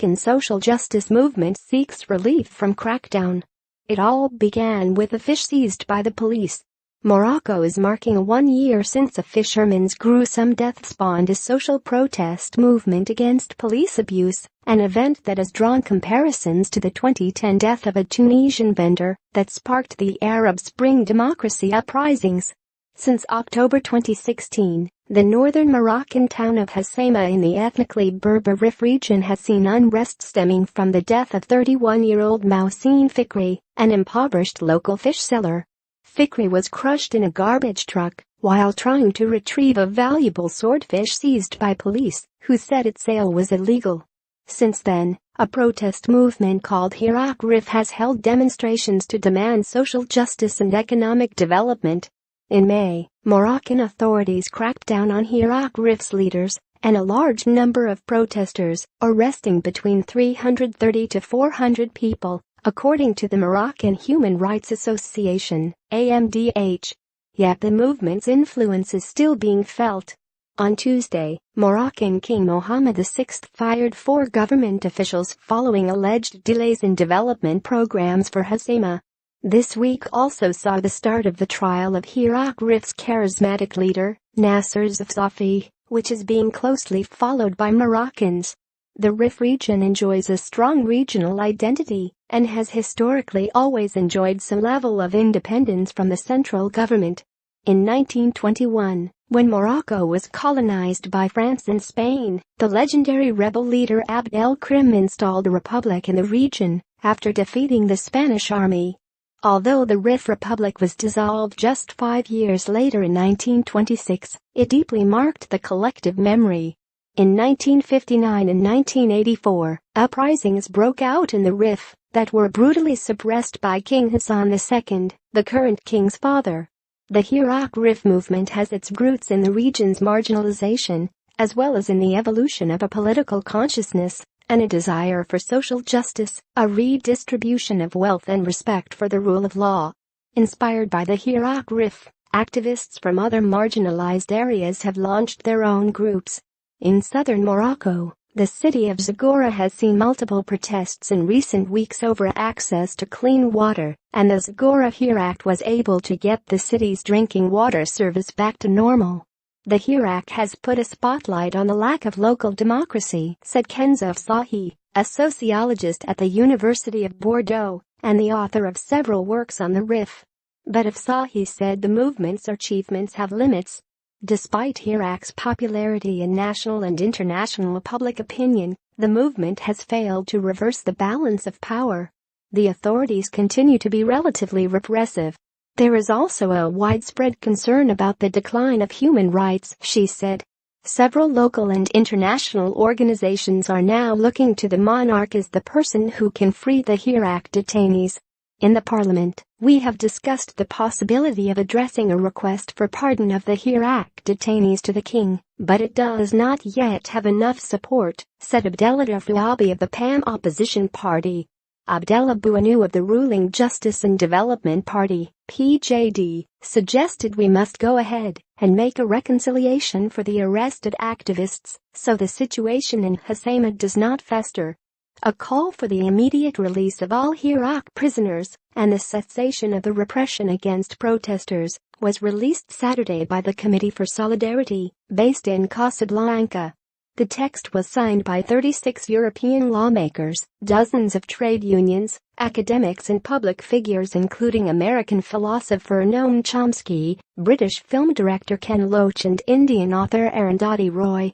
Moroccan social justice movement seeks relief from crackdown. It all began with a fish seized by the police. Morocco is marking 1 year since a fisherman's gruesome death spawned a social protest movement against police abuse, an event that has drawn comparisons to the 2010 death of a Tunisian vendor that sparked the Arab Spring democracy uprisings. Since October 2016, the northern Moroccan town of Hoceima in the ethnically Berber Rif region has seen unrest stemming from the death of 31-year-old Mohsin Fikri, an impoverished local fish seller. Fikri was crushed in a garbage truck while trying to retrieve a valuable swordfish seized by police, who said its sale was illegal. Since then, a protest movement called Hirak Rif has held demonstrations to demand social justice and economic development. In May, Moroccan authorities cracked down on Hirak Rif's leaders and a large number of protesters, arresting between 330 to 400 people, according to the Moroccan Human Rights Association, AMDH. Yet the movement's influence is still being felt. On Tuesday, Moroccan King Mohammed VI fired 4 government officials following alleged delays in development programs for Hoceima. This week also saw the start of the trial of Hirak Rif's charismatic leader, Nasser Safi, which is being closely followed by Moroccans. The Rif region enjoys a strong regional identity and has historically always enjoyed some level of independence from the central government. In 1921, when Morocco was colonized by France and Spain, the legendary rebel leader Abd el-Krim installed a republic in the region after defeating the Spanish army. Although the Rif Republic was dissolved just 5 years later in 1926, it deeply marked the collective memory. In 1959 and 1984, uprisings broke out in the Rif that were brutally suppressed by King Hassan II, the current king's father. The Hirak Rif movement has its roots in the region's marginalization, as well as in the evolution of a political consciousness and a desire for social justice, a redistribution of wealth and respect for the rule of law. Inspired by the Hirak Rif, activists from other marginalized areas have launched their own groups. In southern Morocco, the city of Zagora has seen multiple protests in recent weeks over access to clean water, and the Zagora Hirak was able to get the city's drinking water service back to normal. The Hirak has put a spotlight on the lack of local democracy, said Kenzo Sahi, a sociologist at the University of Bordeaux and the author of several works on the Rif. But Sahi said the movement's achievements have limits. Despite Hirak's popularity in national and international public opinion, the movement has failed to reverse the balance of power. The authorities continue to be relatively repressive. There is also a widespread concern about the decline of human rights, she said. Several local and international organizations are now looking to the monarch as the person who can free the Hirak detainees. In the parliament, we have discussed the possibility of addressing a request for pardon of the Hirak detainees to the king, but it does not yet have enough support, said Abdellah Fouabi of the PAM opposition party. Abdellah Bouanou of the ruling Justice and Development Party, PJD, suggested we must go ahead and make a reconciliation for the arrested activists so the situation in Hoceima does not fester. A call for the immediate release of all Hirak prisoners and the cessation of the repression against protesters was released Saturday by the Committee for Solidarity, based in Casablanca. The text was signed by 36 European lawmakers, dozens of trade unions, academics and public figures including American philosopher Noam Chomsky, British film director Ken Loach and Indian author Arundhati Roy.